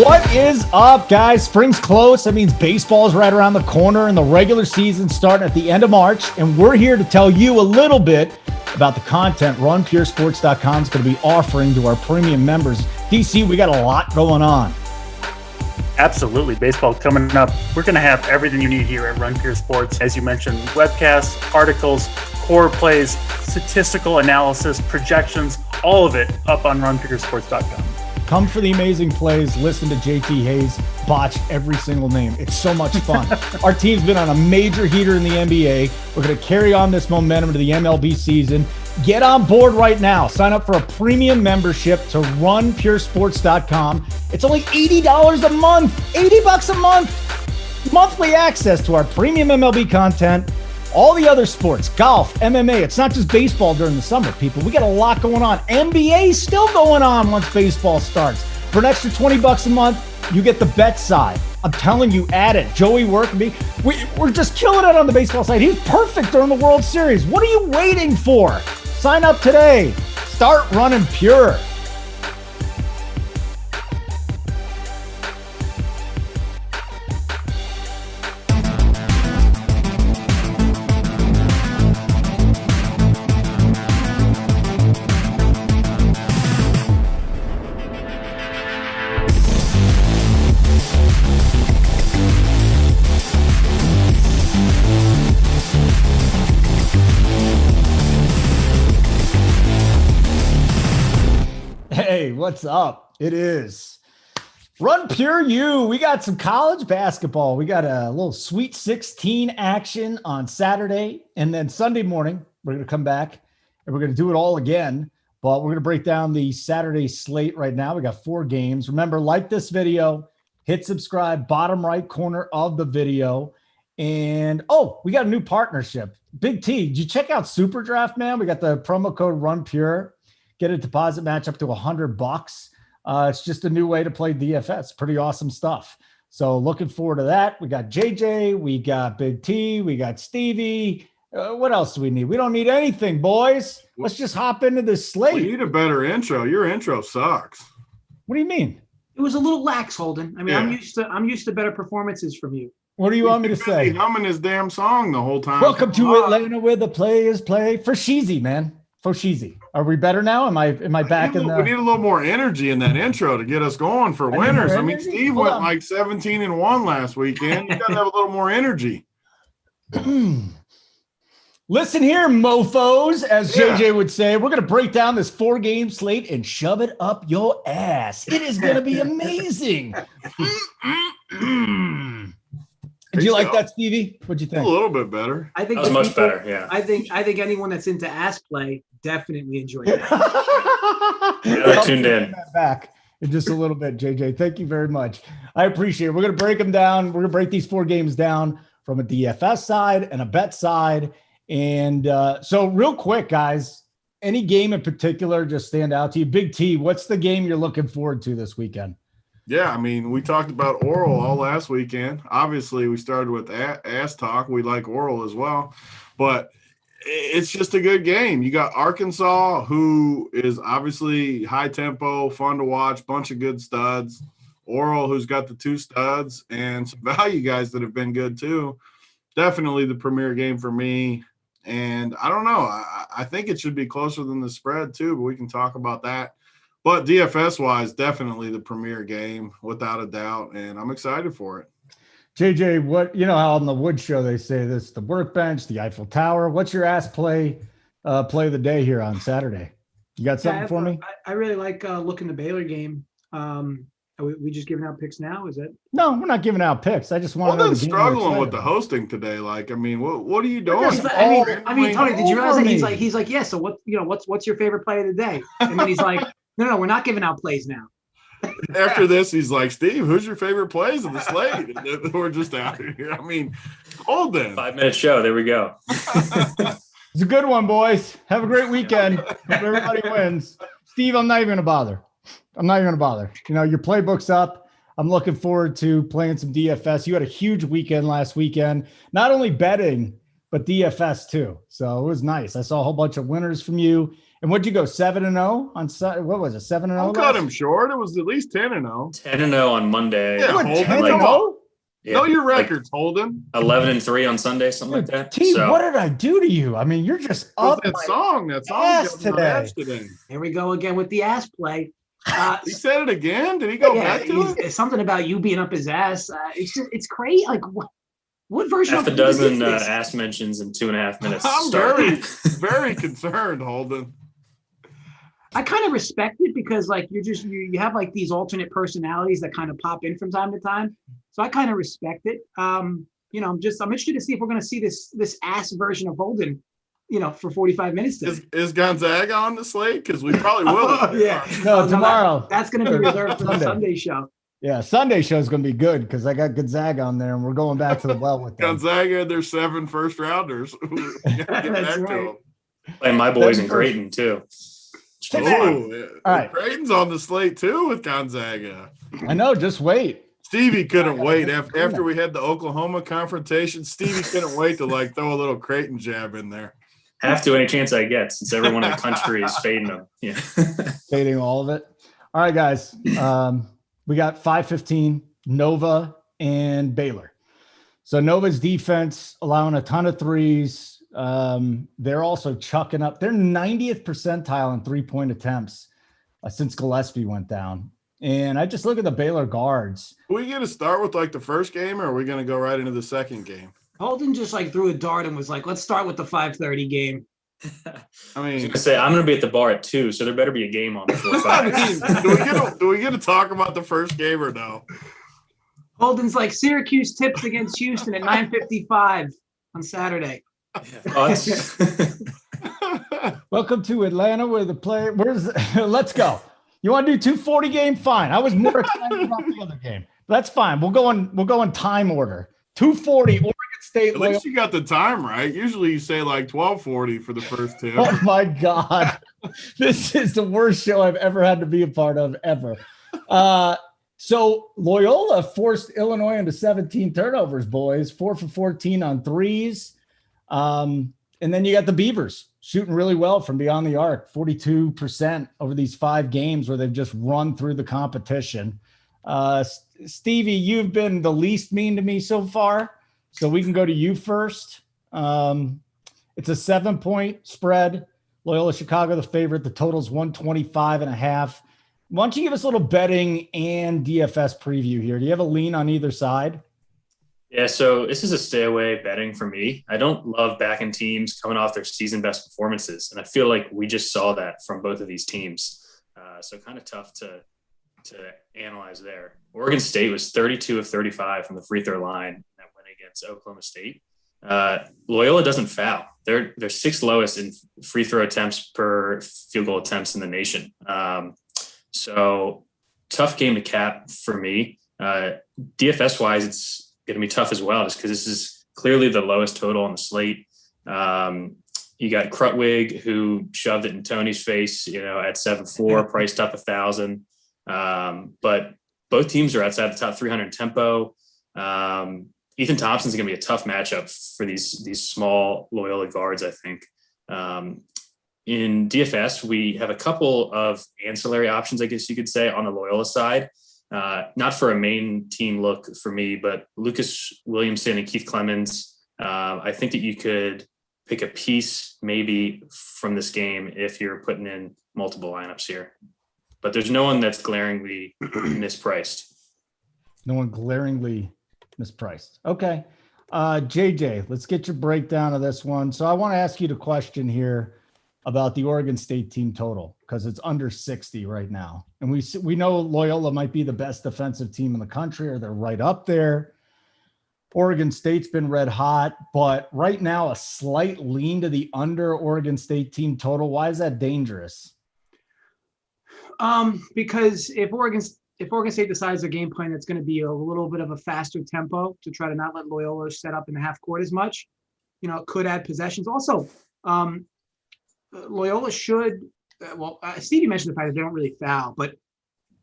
What is up, guys? Spring's close. That means baseball's right around the corner and the regular season starting at the end of March. And we're here to tell you a little bit about the content RunPureSports.com is going to be offering to our premium members. DC, we got a lot going on. Absolutely. Baseball coming up. We're going to have everything you need here at Run Pure Sports. As you mentioned, webcasts, articles, core plays, statistical analysis, projections, all of it up on RunPureSports.com. Come for the amazing plays. Listen to JT Hayes botch every single name. It's so much fun. Our team's been on a major heater in the NBA. We're going to carry on this momentum to the MLB season. Get on board right now. Sign up for a premium membership to RunPureSports.com. It's only $80 a month. $80 a month. Monthly access to our premium MLB content. All the other sports, golf, MMA. It's not just baseball during the summer, people. We got a lot going on. NBA still going on once baseball starts. For an extra $20 a month, you get the bet side. I'm telling you, add it. Joey Workby, we're just killing it on the baseball side. He's perfect during the World Series. What are you waiting for? Sign up today. Start running pure. Hey, what's up? It is Run Pure U. We got some college basketball. We got a little Sweet 16 action on Saturday. And then Sunday morning, we're going to come back and we're going to do it all again. But we're going to break down the Saturday slate right now. We got 4 games. Remember, like this video, hit subscribe, bottom right corner of the video. And, we got a new partnership. Big T, did you check out Super Draft, man? We got the promo code Run Pure. Get a deposit match up to $100. It's just a new way to play DFS. Pretty awesome stuff. So looking forward to that. We got JJ, we got Big T, we got Stevie. What else do we need? We don't need anything, boys. Let's just hop into this slate. We need a better intro. Your intro sucks. What do you mean? It was a little lax, Holden. I mean, yeah. I'm used to better performances from you. What do you want me to say? Humming his damn song the whole time. Welcome to Atlanta, where the players play for Sheezy, man. For Sheezy. Are we better now? Am I back in the... We need a little more energy in that intro to get us going for winners. I mean, Steve went like 17-1 last weekend. You got to have a little more energy. Listen here, mofos, as JJ would say. We're going to break down this 4-game slate and shove it up your ass. It is going to be amazing. Did you like that, Stevie? What'd you think? A little bit better. I think that was much better. Yeah. I think anyone that's into ass play definitely enjoyed it. I tuned in. Back in just a little bit, JJ. Thank you very much. I appreciate it. We're going to break them down. We're going to break these 4 games down from a DFS side and a bet side. And so real quick, guys, any game in particular just stand out to you? Big T, what's the game you're looking forward to this weekend? Yeah, I mean, we talked about Oral all last weekend. Obviously, we started with ass talk. We like Oral as well. But it's just a good game. You got Arkansas, who is obviously high tempo, fun to watch, bunch of good studs. Oral, who's got the 2 studs, and some value guys that have been good too. Definitely the premier game for me. And I don't know. I think it should be closer than the spread too, but we can talk about that. But DFS-wise, definitely the premier game, without a doubt, and I'm excited for it. JJ, what how on the Wood Show they say this, the workbench, the Eiffel Tower. What's your ass play of the day here on Saturday? You got something for me? I really like looking the Baylor game. Are we just giving out picks now? Is it? No, we're not giving out picks. I just want to know. Well, struggling with the hosting today. Like, I mean, what are you doing? I mean, Tony, did you realize that he's like, yeah. So what's your favorite play of the day? And then he's like, no, we're not giving out plays now. After this, he's like, Steve, who's your favorite plays of the slate? And we're just out here. I mean, Holden. 5-minute show. There we go. It's a good one, boys. Have a great weekend. Hope everybody wins. Steve, I'm not even going to bother. Your playbook's up. I'm looking forward to playing some DFS. You had a huge weekend last weekend, not only betting, but DFS too. So it was nice. I saw a whole bunch of winners from you. And what'd you go 7-0 on what was it? 7-0. Don't cut him short. It was at least 10-0. 10-0 on Monday. Yeah, Holden, come on. Yeah, Know your records, Holden. 11-3 on Sunday, something like that. T, what did I do to you? I mean, you're just up That song ass today. Here we go again with the ass play. He said it again. Did he go back to it? It's something about you being up his ass. It's crazy. Like what version half of a dozen is this? ass mentions in 2.5 minutes. I'm very concerned, Holden. I kind of respect it because like you have like these alternate personalities that kind of pop in from time to time. So I kind of respect it. I'm interested to see if we're going to see this ass version of Holden, for 45 minutes. Is Gonzaga on the slate? Because we probably will. No, tomorrow. That's going to be reserved for the Sunday show. Yeah, Sunday show is going to be good because I got Gonzaga on there, and we're going back to the well with them. Gonzaga, their 7 first-rounders. That's right. Playing my boys in Creighton, too. Oh, all right. Creighton's on the slate, too, with Gonzaga. I know, just wait. Stevie couldn't wait. After we had the Oklahoma confrontation, Stevie couldn't wait to, throw a little Creighton jab in there. Have to any chance I get, since everyone in the country is fading them. Yeah. Fading all of it. All right, guys. We got 5:15, Nova and Baylor. So Nova's defense allowing a ton of threes. They're also chucking up. They're 90th percentile in three-point attempts since Gillespie went down. And I just look at the Baylor guards. Are we going to start with the first game, or are we going to go right into the second game? Holden just threw a dart and was like, let's start with the 5:30 game. I was going to say, I'm going to be at the bar at 2, so there better be a game on before 5. Do we get to talk about the first game or no? Holden's like, Syracuse tips against Houston at 9:55 on Saturday. Welcome to Atlanta, where the player. Let's go. You want to do 240 game? Fine. I was more excited about the other game. That's fine. We'll go in time order. 240 Oregon State. At least you got the time right. Usually you say 12:40 for the first two. Oh my God. This is the worst show I've ever had to be a part of ever. So Loyola forced Illinois into 17 turnovers, boys. 4 for 14 on threes. And then you got the Beavers shooting really well from beyond the arc, 42% over these 5 games where they've just run through the competition. Stevie, you've been the least mean to me so far, so we can go to you first. It's a 7-point spread. Loyola Chicago, the favorite. The total's 125.5. Why don't you give us a little betting and DFS preview here? Do you have a lean on either side? Yeah, so this is a stay away betting for me. I don't love backing teams coming off their season best performances, and I feel like we just saw that from both of these teams. So kind of tough to analyze there. Oregon State was 32 of 35 from the free throw line that went against Oklahoma State. Loyola doesn't foul. They're 6th lowest in free throw attempts per field goal attempts in the nation. So tough game to cap for me. DFS wise, it's going to be tough as well, just because this is clearly the lowest total on the slate. You got Krutwig, who shoved it in Tony's face, at 7-4, priced up 1,000. But both teams are outside the top 300 in tempo. Ethan Thompson's going to be a tough matchup for these small Loyola guards, I think. In DFS, we have a couple of ancillary options, I guess you could say, on the Loyola side. Not for a main team look for me, but Lucas Williamson and Keith Clemens. I think that you could pick a piece maybe from this game if you're putting in multiple lineups here. But there's no one that's glaringly mispriced. No one glaringly mispriced. Okay. JJ, let's get your breakdown of this one. So I want to ask you the question here about the Oregon State team total, because it's under 60 right now. And we know Loyola might be the best defensive team in the country, or they're right up there. Oregon State's been red hot, but right now a slight lean to the under Oregon State team total. Why is that dangerous? Because if Oregon State decides their game plan, it's going to be a little bit of a faster tempo to try to not let Loyola set up in the half court as much. It could add possessions. Also, Loyola should, Stevie mentioned the fact that they don't really foul, but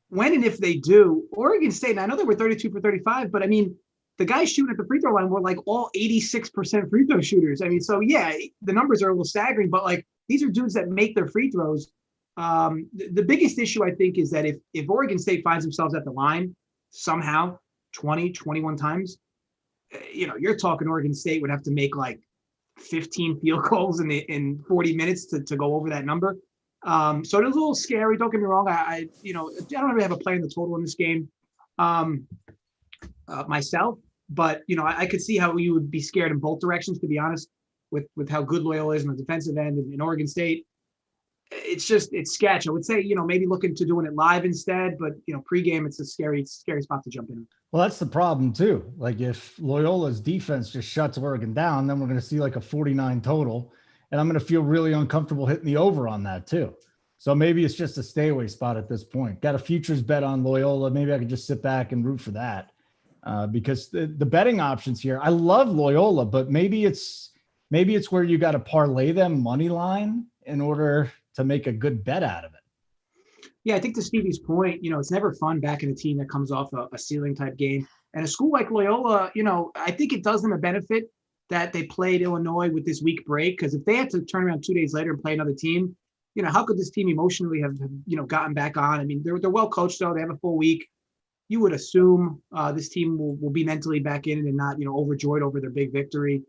when and if they do, Oregon State, and I know they were 32 for 35, but I mean, the guys shooting at the free throw line were all 86% free throw shooters. I mean, so yeah, the numbers are a little staggering, but these are dudes that make their free throws. The biggest issue, I think, is that if Oregon State finds themselves at the line somehow 20, 21 times, you're talking Oregon State would have to make like 15 field goals in 40 minutes to go over that number. So it's a little scary. Don't get me wrong. I don't really have a play in the total in this game myself, but I could see how you would be scared in both directions, to be honest, with how good Loyola is on the defensive end in Oregon State. It's sketch. I would say, maybe look into doing it live instead, but pregame, it's a scary spot to jump in. Well, that's the problem too. Like if Loyola's defense just shuts Oregon down, then we're going to see like a 49 total, and I'm going to feel really uncomfortable hitting the over on that too. So maybe it's just a stay away spot at this point. Got a futures bet on Loyola. Maybe I could just sit back and root for that because the betting options here, I love Loyola, but maybe it's where you got to parlay them money line in order to make a good bet out of it. Yeah, I think to Stevie's point, it's never fun backing a team that comes off a ceiling type game. And a school like Loyola, I think it does them a benefit that they played Illinois with this week break, because if they had to turn around 2 days later and play another team, how could this team emotionally have, gotten back on? I mean, they're well coached though. They have a full week. You would assume this team will be mentally back in it and not, overjoyed over their big victory.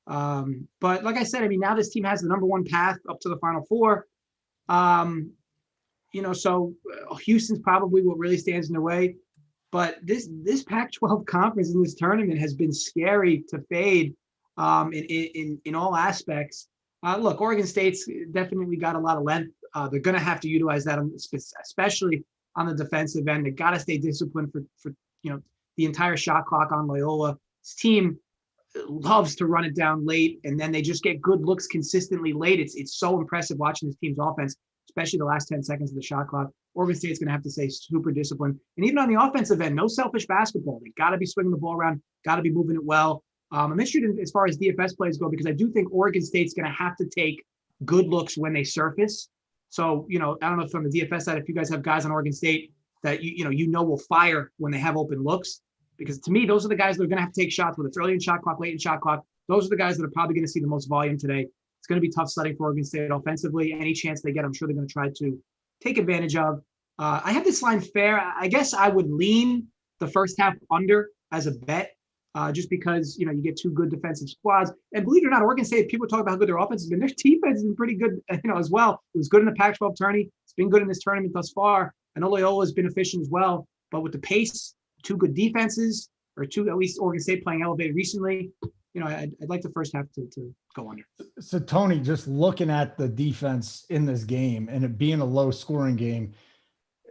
But like I said, I mean, now this team has the number one path up to the Final Four. So Houston's probably what really stands in the way. But this Pac-12 conference in this tournament has been scary to fade in all aspects. Look, Oregon State's definitely got a lot of length. They're going to have to utilize that, especially on the defensive end. They got to stay disciplined for the entire shot clock on Loyola. This team loves to run it down late, and then they just get good looks consistently late. It's so impressive watching this team's offense, especially the last 10 seconds of the shot clock. Oregon State's going to have to stay super disciplined. And even on the offensive end, no selfish basketball. They got to be swinging the ball around, got to be moving it well. I'm interested in, as far as DFS plays go, because I do think Oregon State's going to have to take good looks when they surface. So, I don't know if from the DFS side, if you guys have guys on Oregon State that will fire when they have open looks, because to me, those are the guys that are going to have to take shots, whether it's early in shot clock, late in shot clock. Those are the guys that are probably going to see the most volume today. It's going to be tough sledding for Oregon State offensively. Any chance they get, I'm sure they're going to try to take advantage of. I have this line fair. I guess I would lean the first half under as a bet, just because, you get two good defensive squads. And believe it or not, Oregon State, people talk about how good their offense has been. Their defense has been pretty good, as well. It was good in the Pac-12 tourney. It's been good in this tournament thus far. I know Loyola has been efficient as well, but with the pace, two good defenses, or two, at least Oregon State playing elevated recently, I'd like the first half to go under. So Tony, just looking at the defense in this game and it being a low scoring game,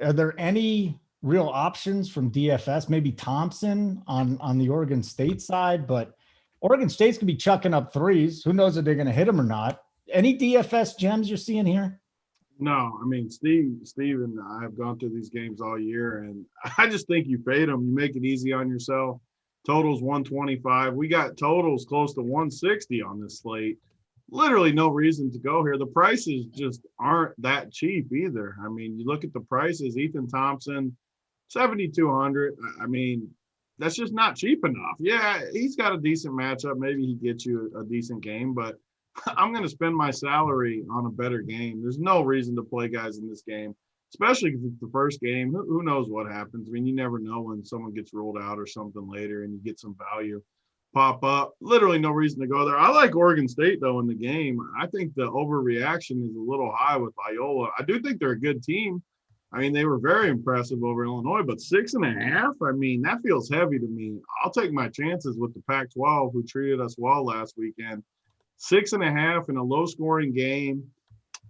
are there any real options from DFS? Maybe Thompson on the Oregon State side, but Oregon State's gonna be chucking up threes. Who knows if they're gonna hit them or not? Any DFS gems you're seeing here? No, I mean, Steve and I have gone through these games all year, and I just think you fade them. You make it easy on yourself. Totals 125. We got totals close to 160 on this slate. Literally no reason to go here. The prices just aren't that cheap either. I mean, you look at the prices, Ethan Thompson, 7,200. I mean, that's just not cheap enough. Yeah, he's got a decent matchup. Maybe he gets you a decent game, but I'm going to spend my salary on a better game. There's no reason to play guys in this game, especially if it's the first game. Who knows what happens? I mean, you never know when someone gets ruled out or something later and you get some value pop up. Literally no reason to go there. I like Oregon State, though, in the game. I think the overreaction is a little high with Loyola. I do think they're a good team. I mean, they were very impressive over Illinois, but 6.5, I mean, that feels heavy to me. I'll take my chances with the Pac-12, who treated us well last weekend. 6.5 in a low-scoring game.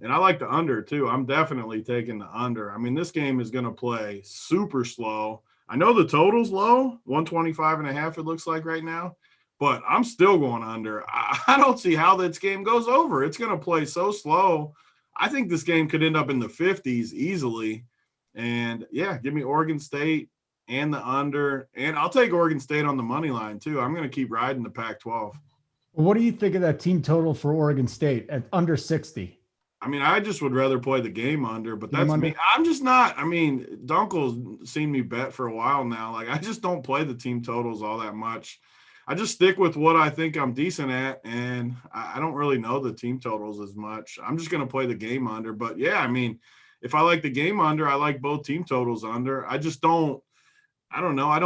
And I like the under, too. I'm definitely taking the under. I mean, this game is going to play super slow. I know the total's low, 125.5 it looks like right now, but I'm still going under. I don't see how this game goes over. It's going to play so slow. I think this game could end up in the 50s easily. And, yeah, give me Oregon State and the under. And I'll take Oregon State on the money line, too. I'm going to keep riding the Pac-12. What do you think of that team total for Oregon State at under 60? I mean, I just would rather play the game under, but that's me. I'm just not. I mean, Dunkel's seen me bet for a while now. Like, I just don't play the team totals all that much. I just stick with what I think I'm decent at, and I don't really know the team totals as much. I'm just going to play the game under. But, yeah, I mean, if I like the game under, I like both team totals under. I just don't – I don't know. I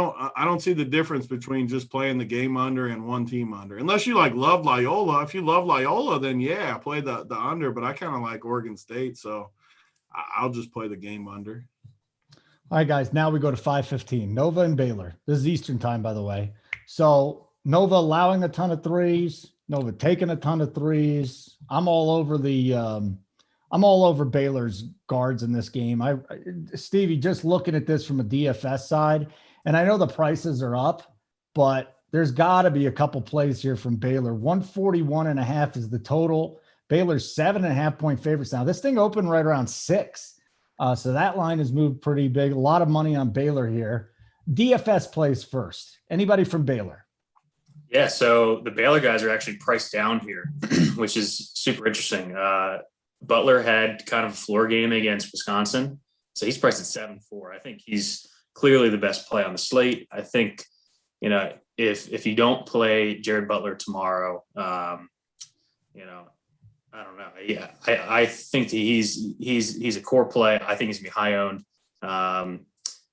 don't see the difference between just playing the game under and one team under. Unless you, love Loyola. If you love Loyola, then, yeah, play the under. But I kind of like Oregon State, so I'll just play the game under. All right, guys, now we go to 5:15. Nova and Baylor. This is Eastern time, by the way. So Nova allowing a ton of threes, Nova taking a ton of threes. I'm all over Baylor's guards in this game. Stevie, just looking at this from a DFS side, and I know the prices are up, but there's got to be a couple plays here from Baylor. 141.5 is the total. Baylor's 7.5 point favorites now. This thing opened right around 6. So that line has moved pretty big. A lot of money on Baylor here. DFS plays first. Anybody from Baylor? Yeah, so the Baylor guys are actually priced down here, which is super interesting. Butler had kind of a floor game against Wisconsin, so he's priced at 7.4. I think he's clearly the best play on the slate. I think, if you don't play Jared Butler tomorrow, I don't know. Yeah, I think he's a core play. I think he's gonna be high owned.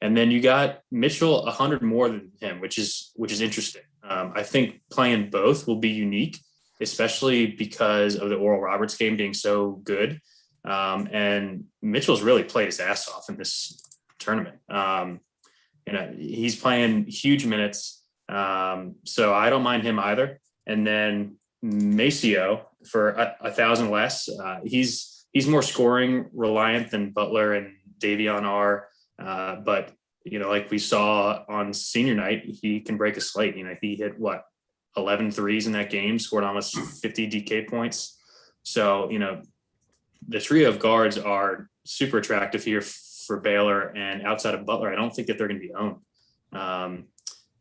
And then you got Mitchell 100 more than him, which is interesting. I think playing both will be unique, especially because of the Oral Roberts game being so good. And Mitchell's really played his ass off in this tournament. He's playing huge minutes. So I don't mind him either. And then Maceo for 1,000 less. He's more scoring reliant than Butler and Davion are. But, like we saw on senior night, he can break a slate. He hit 11 threes in that game, scored almost 50 DK points. So, the trio of guards are super attractive here for Baylor, and outside of Butler, I don't think that they're going to be owned.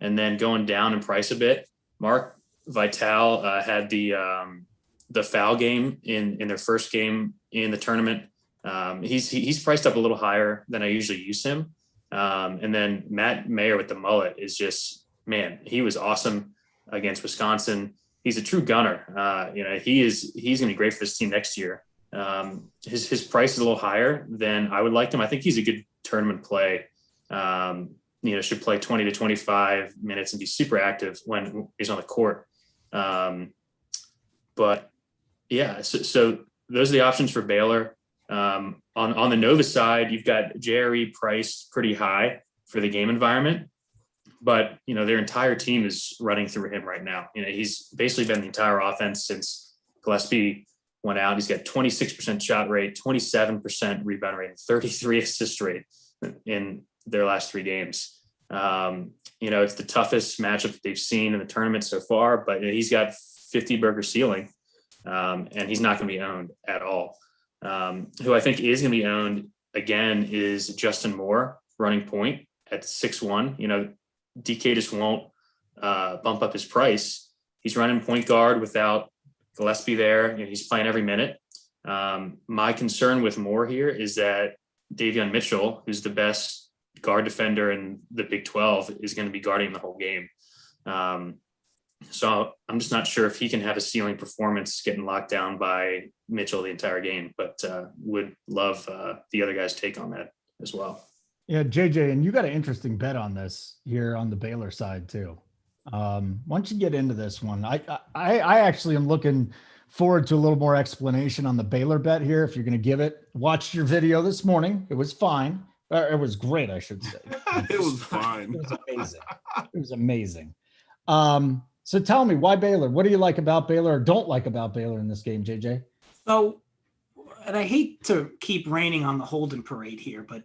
And then going down in price a bit, Mark Vital had the foul game in their first game in the tournament. He's priced up a little higher than I usually use him. And then Matt Mayer with the mullet is just, man, he was awesome against Wisconsin. He's a true gunner. He's going to be great for this team next year. His price is a little higher than I would like him. I think he's a good tournament play. Should play 20 to 25 minutes and be super active when he's on the court. But yeah, so those are the options for Baylor. On the Nova side, you've got JRE priced pretty high for the game environment, but their entire team is running through him right now. He's basically been the entire offense since Gillespie went out. He's got 26% shot rate, 27% rebound rate, and 33 assist rate in their last 3 games. It's the toughest matchup that they've seen in the tournament so far, but he's got 50 burger ceiling, and he's not going to be owned at all. Who I think is going to be owned again is Justin Moore, running point at 6'1". DK just won't bump up his price. He's running point guard without Gillespie there. He's playing every minute. My concern with Moore here is that Davion Mitchell, who's the best guard defender in the Big 12, is going to be guarding the whole game. So I'm just not sure if he can have a ceiling performance getting locked down by Mitchell the entire game, but would love the other guys' take on that as well. Yeah, JJ, and you got an interesting bet on this here on the Baylor side too. Why don't you get into this one? I actually am looking forward to a little more explanation on the Baylor bet here. If you're going to give it, watched your video this morning. It was fine. It was great, I should say. It was fine. It was amazing. It was amazing. So tell me, why Baylor? What do you like about Baylor or don't like about Baylor in this game, JJ? So, and I hate to keep raining on the Holden parade here, but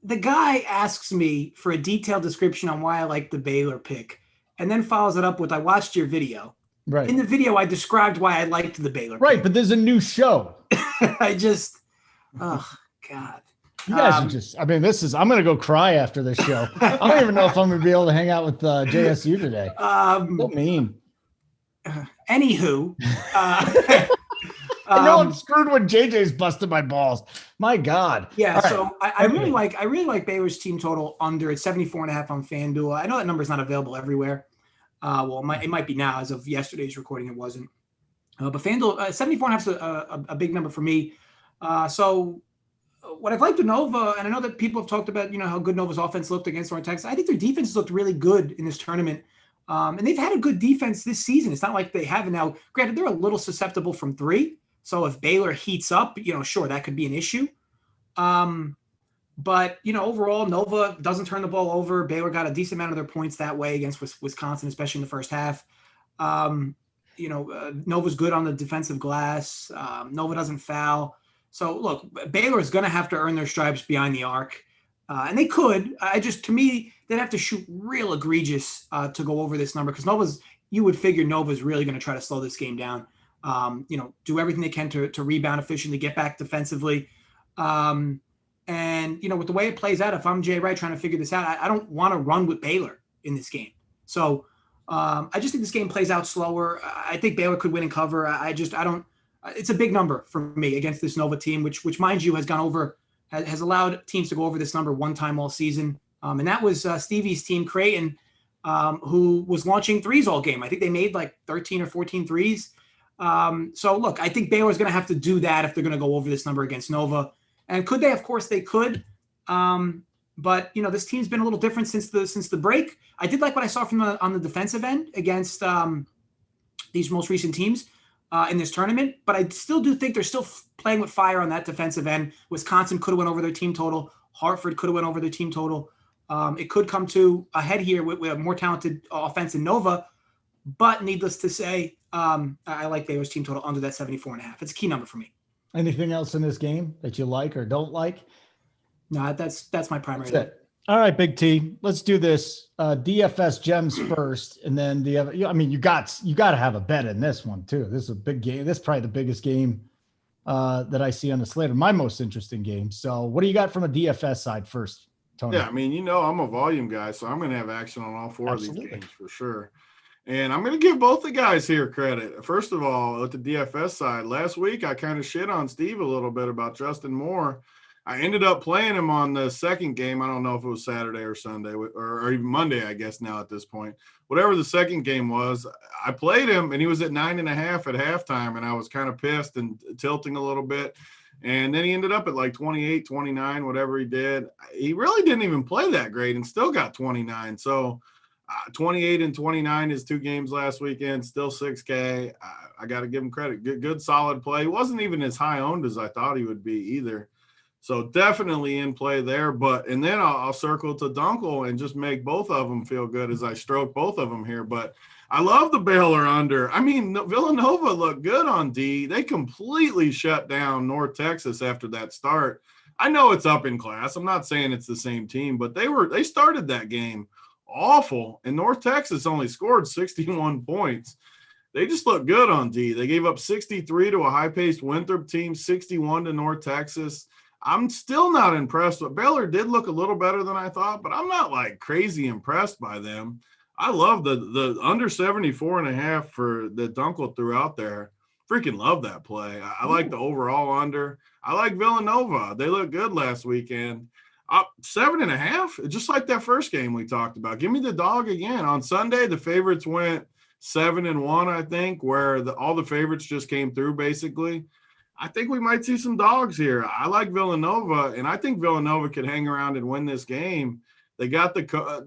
the guy asks me for a detailed description on why I like the Baylor pick, and then follows it up with, I watched your video. Right. In the video, I described why I liked the Baylor pick. Pick. But there's a new show. Oh, God. You guys are just, I'm going to go cry after this show. I don't even know if I'm going to be able to hang out with JSU today. So mean. Anywho, I know I'm screwed when JJ's busting my balls. My God. Yeah. All So right. I really like Baylor's team total under. It's 74.5 on FanDuel. I know that number is not available everywhere. Well, it might be now. As of yesterday's recording, it wasn't. But FanDuel, 74.5 is a big number for me. So what I've liked with Nova, and I know that people have talked about, how good Nova's offense looked against North Texas. I think their defense has looked really good in this tournament. And they've had a good defense this season. It's not like they haven't. Now, granted, they're a little susceptible from three. So if Baylor heats up, sure, that could be an issue. But, overall, Nova doesn't turn the ball over. Baylor got a decent amount of their points that way against Wisconsin, especially in the first half. Nova's good on the defensive glass. Nova doesn't foul. So, look, Baylor is going to have to earn their stripes behind the arc. And they could. To me, they'd have to shoot real egregious to go over this number because you would figure Nova's really going to try to slow this game down. Do everything they can to rebound efficiently, get back defensively. And, with the way it plays out, if I'm Jay Wright trying to figure this out, I don't want to run with Baylor in this game. So I just think this game plays out slower. I think Baylor could win and cover. It's a big number for me against this Nova team, which mind you, has allowed teams to go over this number one time all season. And that was Stevie's team, Creighton, who was launching threes all game. I think they made like 13 or 14 threes. So, look, I think Baylor's going to have to do that if they're going to go over this number against Nova. And could they? Of course they could. But, this team's been a little different since the break. I did like what I saw on the defensive end against these most recent teams in this tournament. But I still do think they're still playing with fire on that defensive end. Wisconsin could have went over their team total. Hartford could have went over their team total. It could come to a head here with a more talented offense in Nova. But needless to say, I like Baylor's team total under that 74.5. It's a key number for me. Anything else in this game that you like or don't like? No, that's my primary. That's it. All right, Big T. Let's do this. DFS gems first, and then you got to have a bet in this one too. This is a big game. This is probably the biggest game that I see on the slate, or my most interesting game. So, what do you got from a DFS side first, Tony? Yeah, I'm a volume guy, so I'm going to have action on all four of these games for sure. And I'm going to give both the guys here credit. First of all, at the DFS side, last week I kind of shit on Steve a little bit about Justin Moore. I ended up playing him on the second game. I don't know if it was Saturday or Sunday or even Monday, I guess now at this point. Whatever the second game was, I played him, and he was at 9.5 at halftime, and I was kind of pissed and tilting a little bit. And then he ended up at like 28, 29, whatever he did. He really didn't even play that great and still got 29. So 28 and 29 is 2 games last weekend, still 6K. I got to give him credit. Good, solid play. He wasn't even as high owned as I thought he would be either. So definitely in play there. And then I'll circle to Dunkel and just make both of them feel good as I stroke both of them here. But I love the Baylor under. I mean, Villanova looked good on D. They completely shut down North Texas after that start. I know it's up in class. I'm not saying it's the same team, but they started that game awful, and North Texas only scored 61 points. They just look good on D. They gave up 63 to a high-paced Winthrop team, 61 to North Texas. I'm still not impressed. But Baylor did look a little better than I thought, but I'm not like crazy impressed by them. I love the under 74.5 for the Dunkel threw out there. Freaking love that play. I like the overall under. I like Villanova. They looked good last weekend. 7.5, just like that first game we talked about. Give me the dog again. On Sunday, the favorites went 7-1, I think, where all the favorites just came through basically. I think we might see some dogs here. I like Villanova, and I think Villanova could hang around and win this game. They got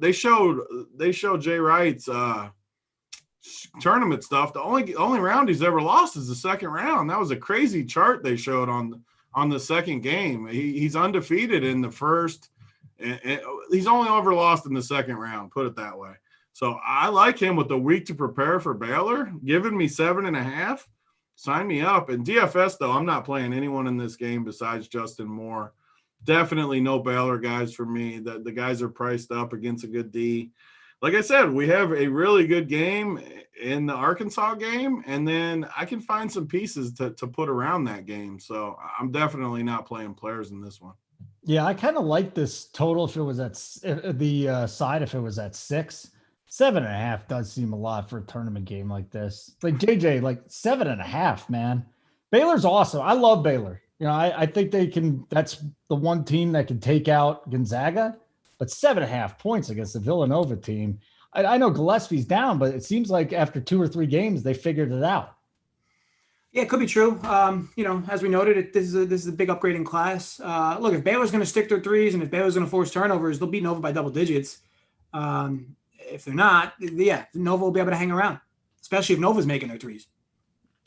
they showed Jay Wright's tournament stuff. The only round he's ever lost is the second round. That was a crazy chart they showed on the second game. He's undefeated in the first, and he's only ever lost in the second round, put it that way. So I like him with a week to prepare for Baylor, giving me 7.5. Sign me up. And DFS, though, I'm not playing anyone in this game besides Justin Moore. Definitely no Baylor guys for me. The guys are priced up against a good D. Like I said, we have a really good game in the Arkansas game, and then I can find some pieces to put around that game. So I'm definitely not playing players in this one. Yeah, I kind of like this total if it was at the side, if it was at 6. 7.5 does seem a lot for a tournament game like this. It's like JJ, like 7.5, man. Baylor's awesome. I love Baylor. I think they can. That's the one team that can take out Gonzaga, but 7.5 points against the Villanova team. I know Gillespie's down, but it seems like after 2 or 3 games, they figured it out. Yeah, it could be true. As we noted, this is a big upgrade in class. Look, if Baylor's going to stick their threes and if Baylor's going to force turnovers, they'll beat Nova by double digits. If they're not, Nova will be able to hang around, especially if Nova's making their threes.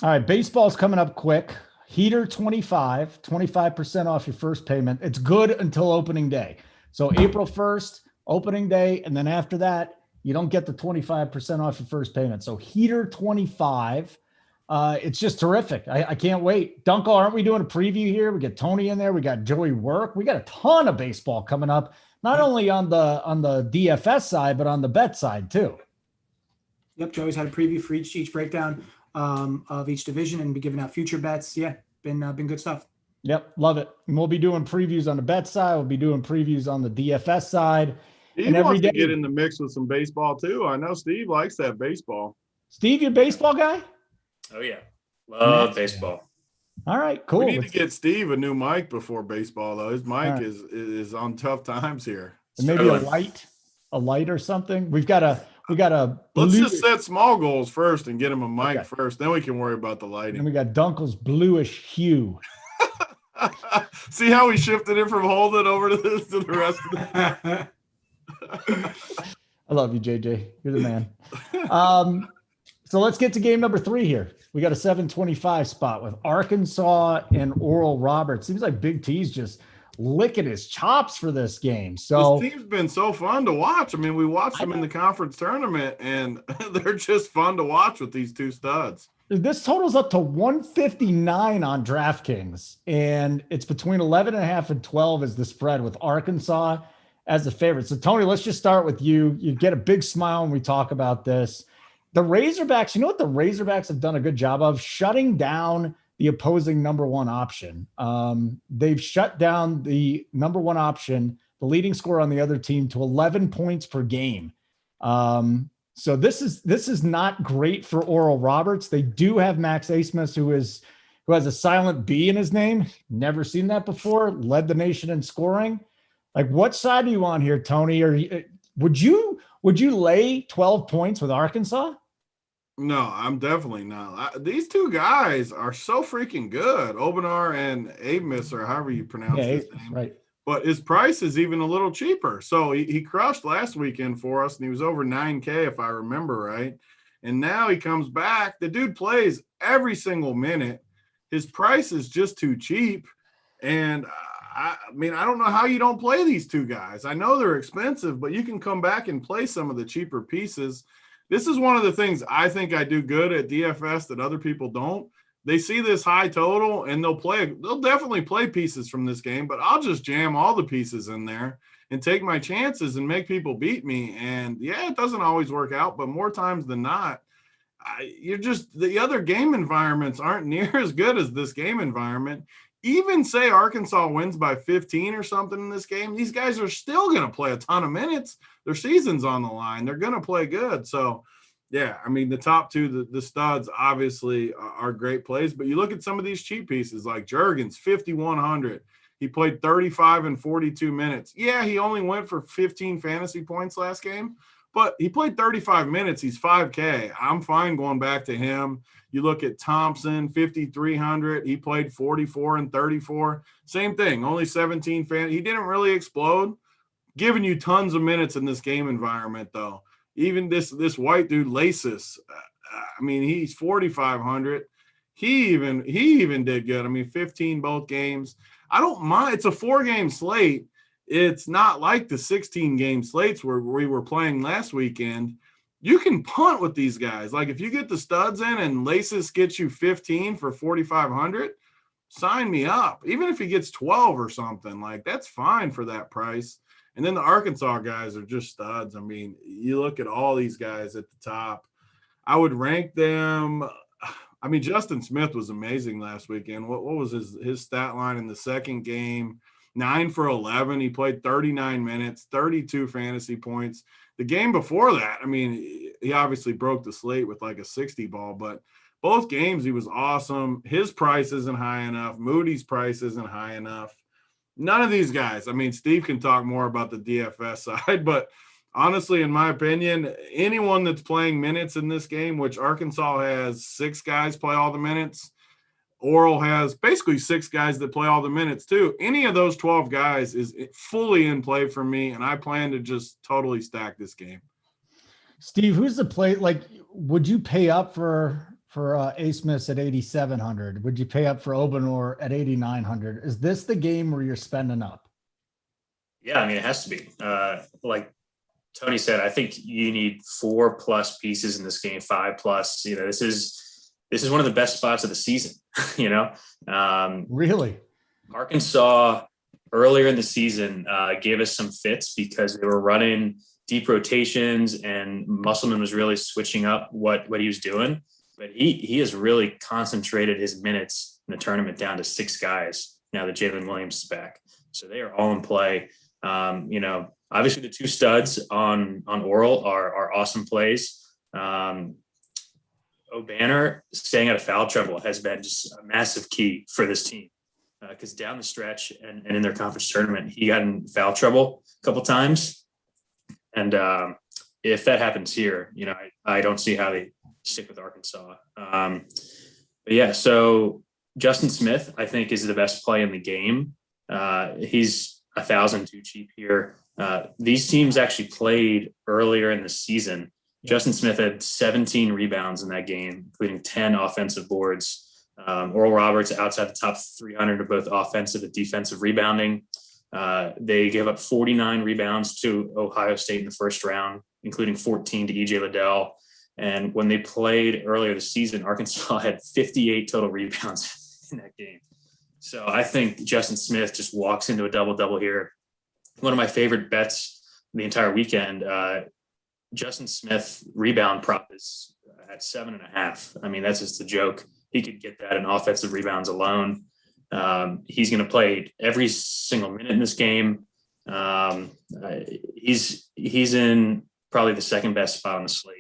All right, baseball's coming up quick. Heater 25% off your first payment. It's good until opening day. So April 1st, opening day, and then after that, you don't get the 25% off your first payment. So Heater 25. It's just terrific. I can't wait. Dunkel, aren't we doing a preview here? We got Tony in there. We got Joey Work. We got a ton of baseball coming up, not only on the DFS side, but on the bet side too. Yep, Joey's had a preview for each breakdown of each division and be giving out future bets. Yeah, been good stuff. Yep, love it. And we'll be doing previews on the bet side. We'll be doing previews on the DFS side. He wants to get in the mix with some baseball too. I know Steve likes that baseball. Steve, you a baseball guy? Oh yeah, love baseball. All right, cool. We need to get Steve a new mic before baseball though. His mic is on tough times here. And maybe a light or something. We got a. Let's just set small goals first and get him a mic first. Then we can worry about the lighting. And we got Dunkel's bluish hue. See how we shifted it from Holden over to the rest of the. I love you, JJ. You're the man. So let's get to game number 3 here. We got a 725 spot with Arkansas and Oral Roberts. Seems like Big T's just licking his chops for this game. So this team's been so fun to watch. I mean, we watched them in the conference tournament, and they're just fun to watch with these two studs. This totals up to 159 on DraftKings, and it's between 11.5 and 12 is the spread with Arkansas as the favorite. So, Tony, let's just start with you. You get a big smile when we talk about this. The Razorbacks, you know what the Razorbacks have done a good job of? Shutting down the opposing number one option. They've shut down the number one option, the leading scorer on the other team, to 11 points per game. So this is not great for Oral Roberts. They do have Max Asmus, who has a silent B in his name. Never seen that before. Led the nation in scoring. Like, what side are you on here, Tony? Would you lay 12 points with Arkansas? No, I'm definitely not. These two guys are so freaking good. Obenar and Amis, or however you pronounce his name. Right. But his price is even a little cheaper. So he crushed last weekend for us, and he was over 9K if I remember right. And now he comes back. The dude plays every single minute. His price is just too cheap. And I mean, I don't know how you don't play these two guys. I know they're expensive, but you can come back and play some of the cheaper pieces. This is one of the things I think I do good at DFS that other people don't. They see this high total and they'll definitely play pieces from this game, but I'll just jam all the pieces in there and take my chances and make people beat me. And yeah, it doesn't always work out, but more times than not, the other game environments aren't near as good as this game environment. Even say Arkansas wins by 15 or something in this game, these guys are still going to play a ton of minutes. Their season's on the line. They're going to play good. So, yeah, I mean, the top two, the studs, obviously are great plays. But you look at some of these cheap pieces like Juergens, 5,100. He played 35 and 42 minutes. Yeah, he only went for 15 fantasy points last game, but he played 35 minutes. He's 5K. I'm fine going back to him. You look at Thompson, 5,300. He played 44 and 34. Same thing, only 17 fan. He didn't really explode, giving you tons of minutes in this game environment, though. Even this white dude, Lasis, I mean, he's 4,500. He even did good. I mean, 15 both games. I don't mind. It's a 4-game slate. It's not like the 16-game slates where we were playing last weekend. You can punt with these guys. Like, if you get the studs in and Lasis gets you 15 for 4,500, sign me up. Even if he gets 12 or something, like, that's fine for that price. And then the Arkansas guys are just studs. I mean, you look at all these guys at the top. I would rank them. I mean, Justin Smith was amazing last weekend. What was his stat line in the second game? 9 for 11. He played 39 minutes, 32 fantasy points. The game before that, I mean, he obviously broke the slate with like a 60 ball, but both games he was awesome. His price isn't high enough. Moody's price isn't high enough. None of these guys. I mean, Steve can talk more about the DFS side, but honestly, in my opinion, anyone that's playing minutes in this game, which Arkansas has 6 guys play all the minutes, Oral has basically 6 guys that play all the minutes too. Any of those 12 guys is fully in play for me, and I plan to just totally stack this game. Steve, who's the play? Like, would you pay up for A. Smith at 8,700? Would you pay up for Obanor at 8,900? Is this the game where you're spending up? Yeah, I mean, it has to be. Like Tony said, I think you need 4+ pieces in this game, 5+. You know, this is one of the best spots of the season. You know, really, Arkansas earlier in the season gave us some fits because they were running deep rotations and Musselman was really switching up what he was doing. But he has really concentrated his minutes in the tournament down to 6 guys now that Jalen Williams is back. So they are all in play. You know, obviously the 2 studs on Oral are awesome plays. O'Banner staying out of foul trouble has been just a massive key for this team because down the stretch and in their conference tournament, he got in foul trouble a couple times. And if that happens here, you know, I don't see how they stick with Arkansas. But yeah, so Justin Smith, I think, is the best play in the game. He's 1,000 too cheap here. These teams actually played earlier in the season. Justin Smith had 17 rebounds in that game, including 10 offensive boards. Oral Roberts outside the top 300 of both offensive and defensive rebounding. They gave up 49 rebounds to Ohio State in the first round, including 14 to EJ Liddell. And when they played earlier this season, Arkansas had 58 total rebounds in that game. So I think Justin Smith just walks into a double-double here. One of my favorite bets the entire weekend, Justin Smith rebound prop is at 7.5. I mean, that's just a joke. He could get that in offensive rebounds alone. He's going to play every single minute in this game. He's in probably the second best spot on the slate.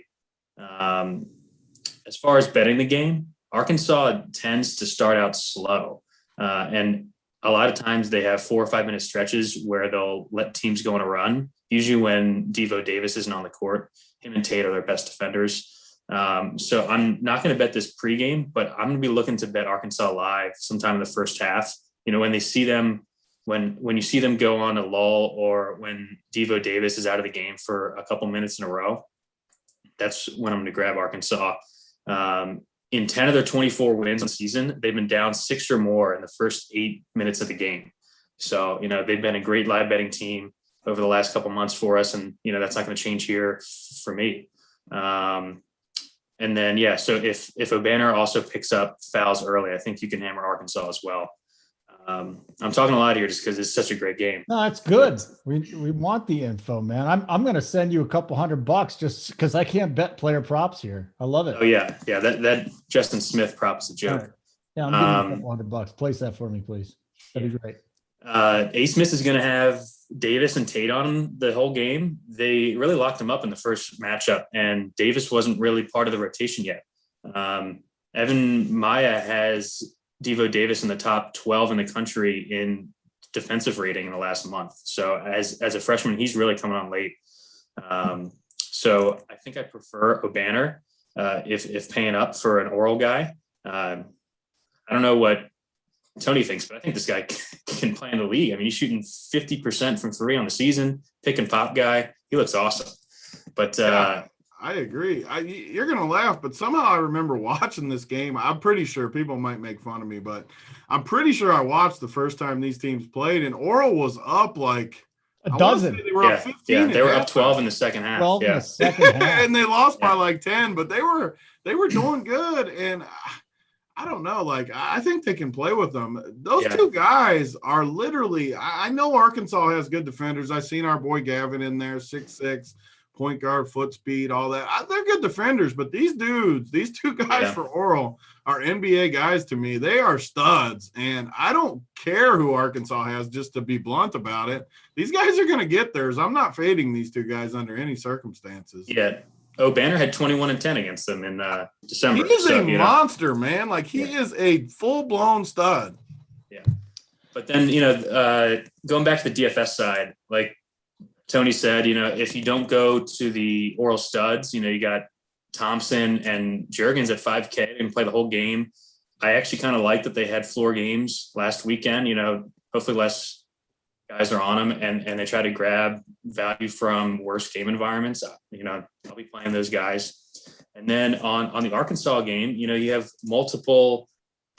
As far as betting the game, Arkansas tends to start out slow. And a lot of times they have 4 or 5 minute stretches where they'll let teams go on a run. Usually when Devo Davis isn't on the court, him and Tate are their best defenders. So I'm not going to bet this pregame, but I'm going to be looking to bet Arkansas live sometime in the first half. You know, when they see them, when you see them go on a lull or when Devo Davis is out of the game for a couple minutes in a row, that's when I'm going to grab Arkansas. In 10 of their 24 wins on the season, they've been down 6 or more in the first 8 minutes of the game. So, you know, they've been a great live betting team over the last couple months for us. And, you know, that's not going to change here for me. And then, yeah, so if O'Banner also picks up fouls early, I think you can hammer Arkansas as well. I'm talking a lot here just because it's such a great game. No, it's good. We want the info, man. I'm going to send you a couple $100 just because I can't bet player props here. I love it. Oh yeah. That Justin Smith prop is a joke. Right. Yeah, I'm giving you a couple $100. Place that for me, please. That'd be great. A. Smith is going to have Davis and Tate on him the whole game. They really locked him up in the first matchup, and Davis wasn't really part of the rotation yet. Evan Maya has Devo Davis in the top 12 in the country in defensive rating in the last month. So as a freshman, he's really coming on late. So I think I prefer O'Banner if paying up for an Oral guy. I don't know what Tony thinks, but I think this guy can play in the league. I mean, he's shooting 50% from 3 on the season, pick and pop guy. He looks awesome. But yeah, I agree. You're going to laugh, but somehow I remember watching this game. I'm pretty sure people might make fun of me, but I'm pretty sure I watched the first time these teams played, and Oral was up like a dozen. They were up 15. Yeah, they were up 12 in the second half. 12 in the second half. And they lost by like 10, but they were doing good. And I don't know. Like, I think they can play with them. Those 2 guys are literally, I know Arkansas has good defenders. I've seen our boy Gavin in there, 6'6", point guard, foot speed, all that. They're good defenders, but these 2 guys for Oral are NBA guys to me. They are studs, and I don't care who Arkansas has, just to be blunt about it. These guys are going to get theirs. I'm not fading these 2 guys under any circumstances. Yeah. Banner had 21 and 10 against them in December. He is a monster, man. Like, he is a full-blown stud. Yeah. But then, going back to the DFS side, like Tony said, if you don't go to the Oral studs, you got Thompson and Juergens at 5K and play the whole game. I actually kind of like that they had floor games last weekend. Hopefully less guys are on them and they try to grab value from worse game environments. I'll be playing those guys. And then on the Arkansas game, you have multiple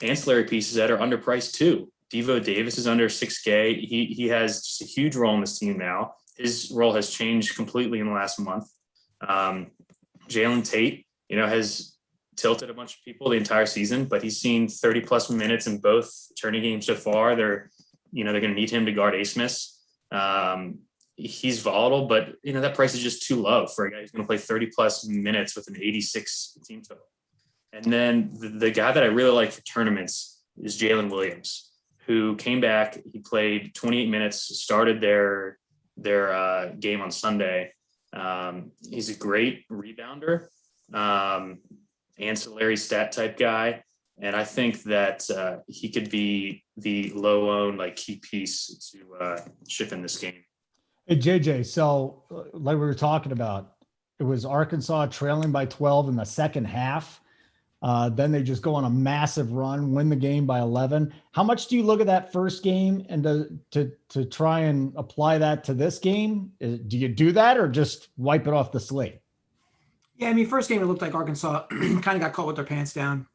ancillary pieces that are underpriced too. Devo Davis is under 6K. He has just a huge role in this team now. His role has changed completely in the last month. Jalen Tate, has tilted a bunch of people the entire season, but he's seen 30 plus minutes in both tourney games so far. They're going to need him to guard A. Smith. He's volatile, but that price is just too low for a guy who's going to play 30 plus minutes with an 86 team total. And then the guy that I really like for tournaments is Jalen Williams, who came back. He played 28 minutes, started their game on Sunday. He's a great rebounder, ancillary stat type guy. And I think that he could be the low owned key piece to ship in this game. Hey, JJ, so like we were talking about, it was Arkansas trailing by 12 in the second half. Then they just go on a massive run, win the game by 11. How much do you look at that first game and to try and apply that to this game? Do you do that or just wipe it off the slate? Yeah, first game, it looked like Arkansas kind of got caught with their pants down.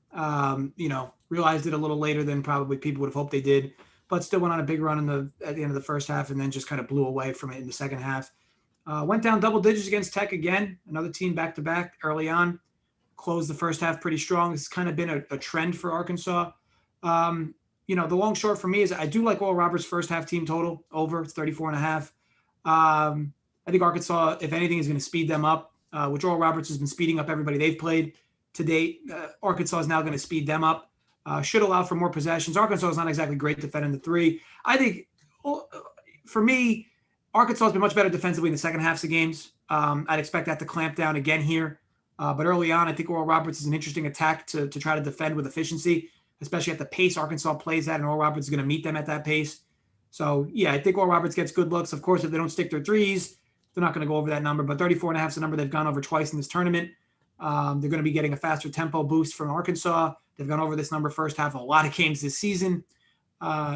Realized it a little later than probably people would have hoped they did, but still went on a big run at the end of the first half and then just kind of blew away from it in the second half. Went down double digits against Tech again, another team back-to-back early on. Closed the first half pretty strong. It's kind of been a trend for Arkansas. The long short for me is I do like Oral Roberts' first half team total over. It's 34.5. I think Arkansas, if anything, is going to speed them up, which Oral Roberts has been speeding up everybody they've played to date. Arkansas is now going to speed them up. Should allow for more possessions. Arkansas is not exactly great defending the three. I think, for me, Arkansas has been much better defensively in the second halves of games. I'd expect that to clamp down again here. But early on, I think Oral Roberts is an interesting attack to try to defend with efficiency, especially at the pace Arkansas plays at, and Oral Roberts is going to meet them at that pace. So, yeah, I think Oral Roberts gets good looks. Of course, if they don't stick their threes, they're not going to go over that number. But 34.5 is a number they've gone over twice in this tournament. They're going to be getting a faster tempo boost from Arkansas. They've gone over this number first half of a lot of games this season.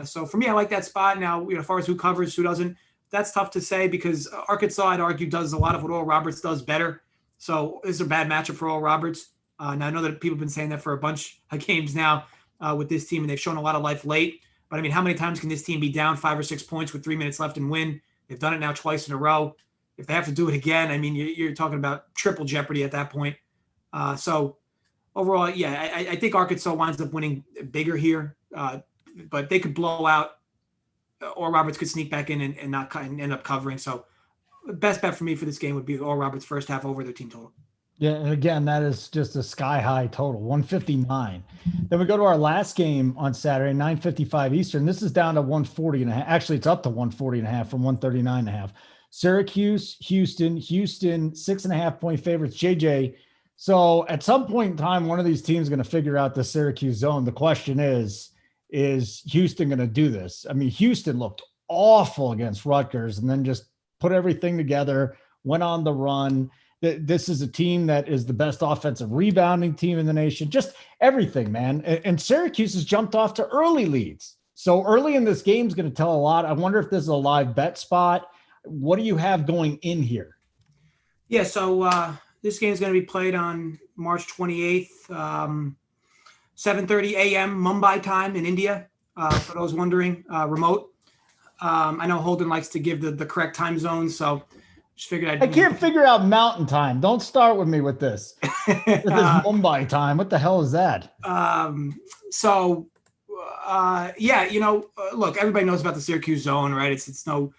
So, for me, I like that spot. Now, as far as who covers, who doesn't, that's tough to say because Arkansas, I'd argue, does a lot of what Oral Roberts does better. So it's a bad matchup for Oral Roberts. Now, I know that people have been saying that for a bunch of games now with this team, and they've shown a lot of life late. But, how many times can this team be down 5 or 6 points with 3 minutes left and win? They've done it now twice in a row. If they have to do it again, you're talking about triple jeopardy at that point. So, overall, yeah, I think Arkansas winds up winning bigger here. But they could blow out. Oral Roberts could sneak back in and not end up covering. So, best bet for me for this game would be Oral Roberts first half over their team total. Yeah, and again, that is just a sky-high total, 159. Then we go to our last game on Saturday, 9:55 Eastern. This is down to 140.5. Actually, it's up to 140.5 from 139.5. Syracuse, Houston, 6.5-point favorites. JJ, so at some point in time, one of these teams is going to figure out the Syracuse zone. The question is Houston going to do this? Houston looked awful against Rutgers and then just put everything together, went on the run. This is a team that is the best offensive rebounding team in the nation, just everything, man. And Syracuse has jumped off to early leads. So early in this game is going to tell a lot. I wonder if this is a live bet spot. What do you have going in here? Yeah, so this game is going to be played on March 28th, 7:30 a.m. Mumbai time in India, for those wondering, remote. I know Holden likes to give the correct time zones, so just figured I can't figure out mountain time. Don't start with me with this. This is Mumbai time. What the hell is that? Look, everybody knows about the Syracuse zone, right? It's no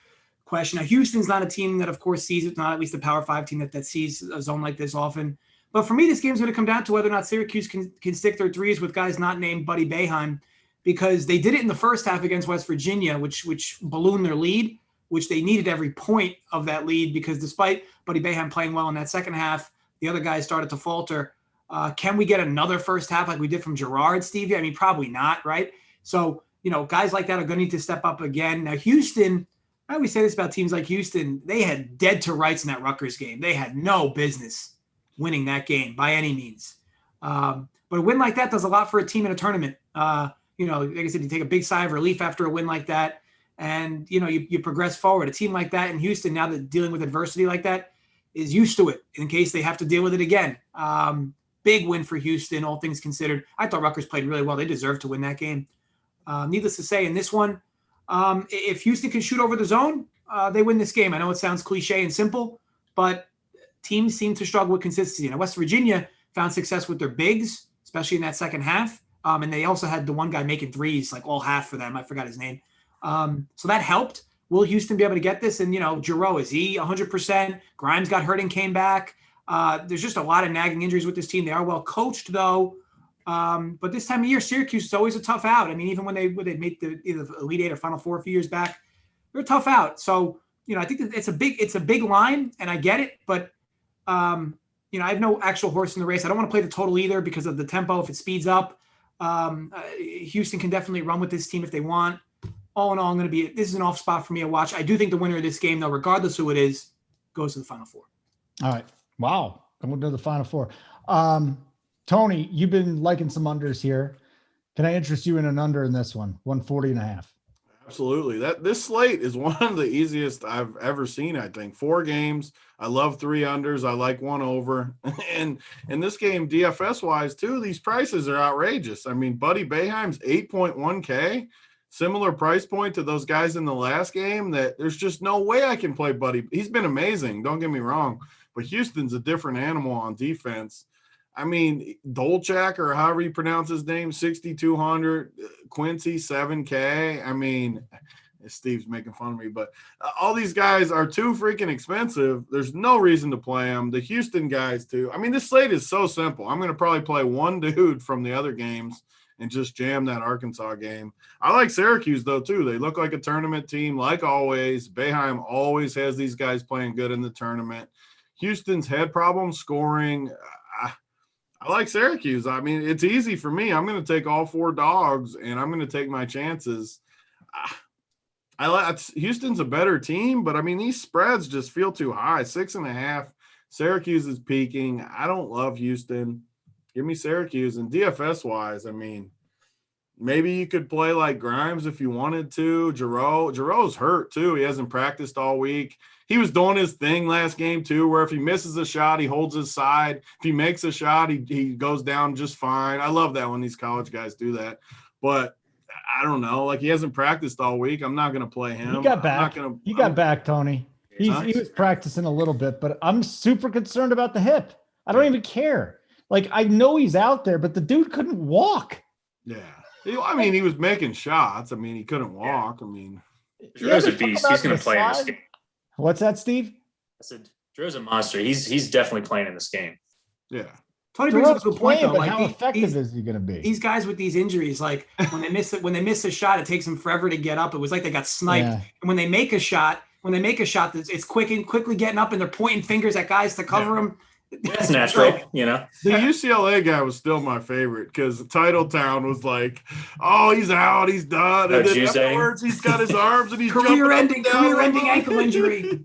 question. Now, Houston's not a team that, of course, sees it, not at least a Power 5 team that sees a zone like this often. But for me, this game's going to come down to whether or not Syracuse can stick their threes with guys not named Buddy Boeheim, because they did it in the first half against West Virginia, which ballooned their lead, which they needed every point of that lead, because despite Buddy Boeheim playing well in that second half, the other guys started to falter. Can we get another first half like we did from JSURab, Stevie? I mean, probably not, right? So, guys like that are going to need to step up again. Now, Houston, I always say this about teams like Houston, they had dead to rights in that Rutgers game. They had no business winning that game by any means. But a win like that does a lot for a team in a tournament. Like I said, you take a big sigh of relief after a win like that, and, you progress forward. A team like that in Houston, now that dealing with adversity like that, is used to it in case they have to deal with it again. Big win for Houston, all things considered. I thought Rutgers played really well. They deserved to win that game. Needless to say, in this one, if Houston can shoot over the zone, they win this game. I know it sounds cliche and simple, but teams seem to struggle with consistency. Now, West Virginia found success with their bigs, especially in that second half. And they also had the one guy making threes, like all half for them. I forgot his name. So that helped. Will Houston be able to get this? And, Giroux, is he 100%? Grimes got hurt and came back. There's just a lot of nagging injuries with this team. They are well coached, though. But this time of year, Syracuse is always a tough out. I mean, even when they made the either Elite Eight or Final Four a few years back, they're a tough out. So, I think that it's a big line, and I get it. But, I have no actual horse in the race. I don't want to play the total either because of the tempo. If it speeds up, Houston can definitely run with this team if they want. All in all, this is an off spot for me to watch. I do think the winner of this game, though, regardless who it is, goes to the Final Four. All right. Wow. Going to the Final Four. Tony, you've been liking some unders here. Can I interest you in an under in this one? 140.5. Absolutely. This slate is one of the easiest I've ever seen, I think. 4 games. I love 3 unders. I like 1 over. And in this game, DFS-wise, too, these prices are outrageous. I mean, Buddy Boeheim's 8.1K. Similar price point to those guys in the last game that there's just no way I can play Buddy. He's been amazing. Don't get me wrong. But Houston's a different animal on defense. I mean, Dolchak, or however you pronounce his name, 6,200. Quincy, 7K. I mean, Steve's making fun of me, but all these guys are too freaking expensive. There's no reason to play them. The Houston guys, too. I mean, this slate is so simple. I'm going to probably play one dude from the other games and just jam that Arkansas game. I like Syracuse, though, too. They look like a tournament team, like always. Boeheim always has these guys playing good in the tournament. Houston's had problems scoring. I like Syracuse. I mean, it's easy for me. I'm going to take all 4 dogs, and I'm going to take my chances. I like Houston's a better team, but, I mean, these spreads just feel too high. 6.5. Syracuse is peaking. I don't love Houston. Give me Syracuse. And DFS-wise, I mean, maybe you could play like Grimes if you wanted to. Giroux's hurt, too. He hasn't practiced all week. He was doing his thing last game, too, where if he misses a shot, he holds his side. If he makes a shot, he goes down just fine. I love that when these college guys do that. But I don't know. Like, he hasn't practiced all week. I'm not going to play him. He got back. He got back, Tony. He was practicing a little bit, but I'm super concerned about the hip. I don't even care. Like, I know he's out there, but the dude couldn't walk. Yeah. I mean, he was making shots. I mean, he couldn't walk. I mean, Drew's a beast. He's going to play in this game. What's that, Steve? I said, Drew's a monster. He's definitely playing in this game. Yeah. Tony brings up a good point, though. Like, how effective is he going to be? These guys with these injuries, like when they miss a shot, it takes them forever to get up. It was like they got sniped. Yeah. And when they make a shot, it's quickly getting up, and they're pointing fingers at guys to cover them. That's natural, The UCLA guy was still my favorite because Titletown was like, "Oh, he's out, he's done," and then afterwards he's got his arms and he's career-ending ankle injury.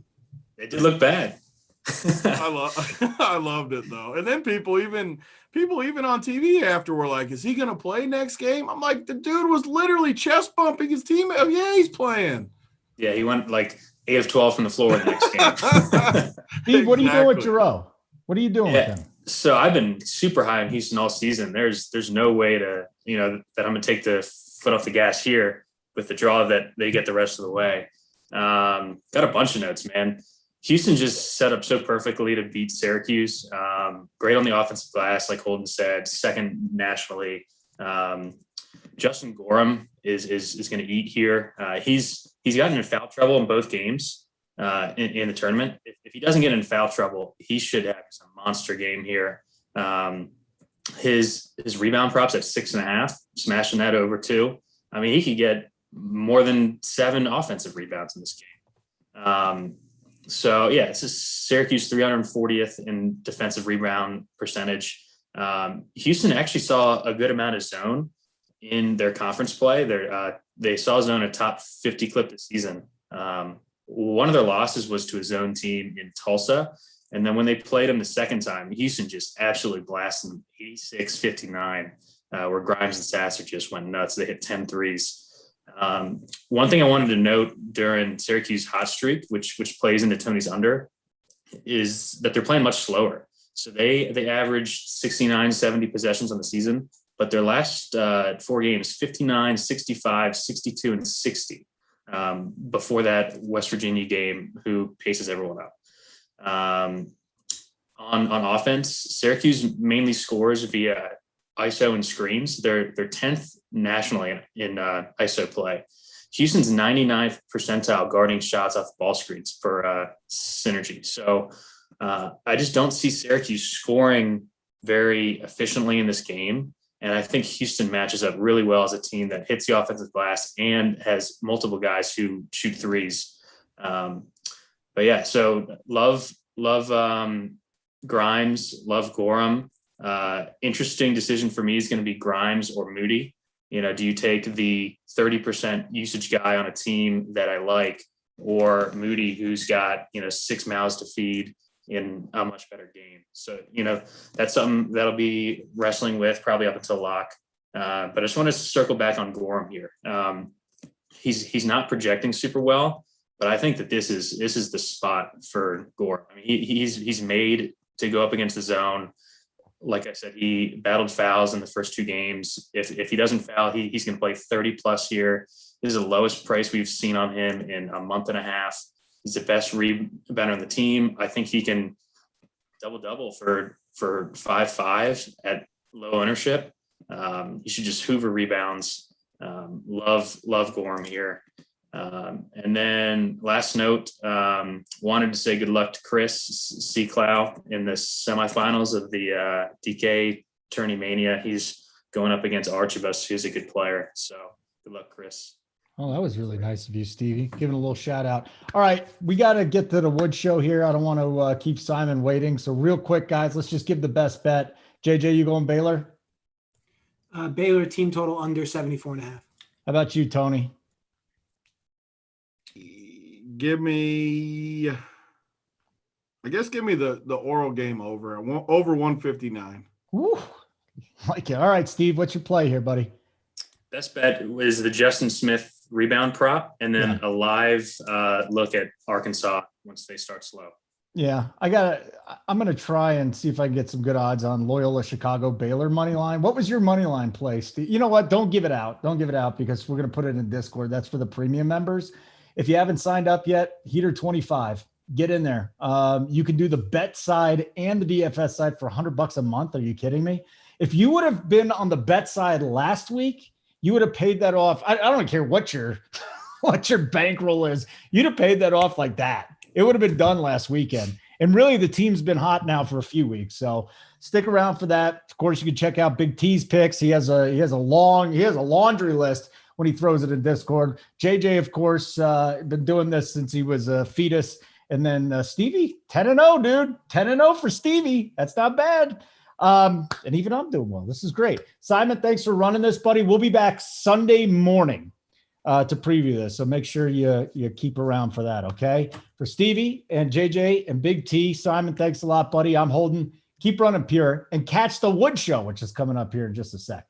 It did look bad. I loved it though, and then people even on TV after were like, "Is he going to play next game?" I'm like, the dude was literally chest bumping his teammate. Oh yeah, he's playing. Yeah, he went like 8 of 12 from the floor the next game. Steve, what are you doing with Giroux? What are you doing with him? So I've been super high on Houston all season. There's no way to, that I'm going to take the foot off the gas here with the draw that they get the rest of the way. Got a bunch of notes, man. Houston just set up so perfectly to beat Syracuse. Great on the offensive glass, like Holden said, second nationally. Justin Gorham is going to eat here. He's gotten in foul trouble in both games. In the tournament. If he doesn't get in foul trouble, he should have some monster game here. His rebound props at 6.5, smashing that over 2. I mean, he could get more than 7 offensive rebounds in this game. So yeah, it's Syracuse 340th in defensive rebound percentage. Houston actually saw a good amount of zone in their conference play. They saw zone a top 50 clip this season. One of their losses was to a zone team in Tulsa. And then when they played them the second time, Houston just absolutely blasted them 86-59, where Grimes and Sasser just went nuts. They hit 10 threes. One thing I wanted to note during Syracuse hot streak, which plays into Tony's under, is that they're playing much slower. So they averaged 69, 70 possessions on the season, but their last 4 games, 59, 65, 62, and 60. Before that West Virginia game, who paces everyone up. On offense, Syracuse mainly scores via ISO and screens. They're 10th nationally in ISO play. Houston's 99th percentile guarding shots off ball screens for synergy. So I just don't see Syracuse scoring very efficiently in this game. And I think Houston matches up really well as a team that hits the offensive glass and has multiple guys who shoot threes. But yeah, so love Grimes, love Gorham. Interesting decision for me is going to be Grimes or Moody. Do you take the 30% usage guy on a team that I like, or Moody, who's got, 6 mouths to feed in a much better game? So, that's something that'll be wrestling with probably up until lock. But I just want to circle back on Gorham here. He's not projecting super well, but I think that this is the spot for Gorham. I mean, he's made to go up against the zone. Like I said, he battled fouls in the first 2 games. If he doesn't foul, he's going to play 30 plus here. This is the lowest price we've seen on him in a month and a half. He's the best rebounder on the team. I think he can double for 5-5 at low ownership. He should just hoover rebounds. Love Gorham here. And then last note, wanted to say good luck to Chris C. Clow in the semifinals of the DK Tourney Mania. He's going up against Archibus, who's a good player. So good luck, Chris. Oh, that was really nice of you, Stevie. Giving a little shout out. All right, we got to get to the Wood Show here. I don't want to keep Simon waiting. So real quick, guys, let's just give the best bet. JJ, you going Baylor? Baylor team total under 74.5. How about you, Tony? Give me the oral game over 159. Woo. Like it. All right, Steve, what's your play here, buddy? Best bet is the Justin Smith rebound prop, and then a live look at Arkansas once they start slow. Yeah, I'm going to try and see if I can get some good odds on Loyola, Chicago, Baylor money line. What was your money line play, Steve? You know what? Don't give it out. Don't give it out because we're going to put it in Discord. That's for the premium members. If you haven't signed up yet, Heater 25, get in there. You can do the bet side and the DFS side for $100 a month. Are you kidding me? If you would have been on the bet side last week, you would have paid that off. I don't care what your bankroll is. You'd have paid that off like that. It would have been done last weekend. And really, the team's been hot now for a few weeks. So stick around for that. Of course, you can check out Big T's picks. He has a laundry list when he throws it in Discord. JJ, of course, been doing this since he was a fetus. And then Stevie, 10-0, dude. 10-0 for Stevie. That's not bad. And even I'm doing well. This is great. Simon, thanks for running this, buddy. We'll be back Sunday morning to preview this. So make sure you keep around for that, okay? For Stevie and JJ and Big T, Simon, thanks a lot, buddy. I'm Holden. Keep running pure and catch the Wood Show, which is coming up here in just a sec.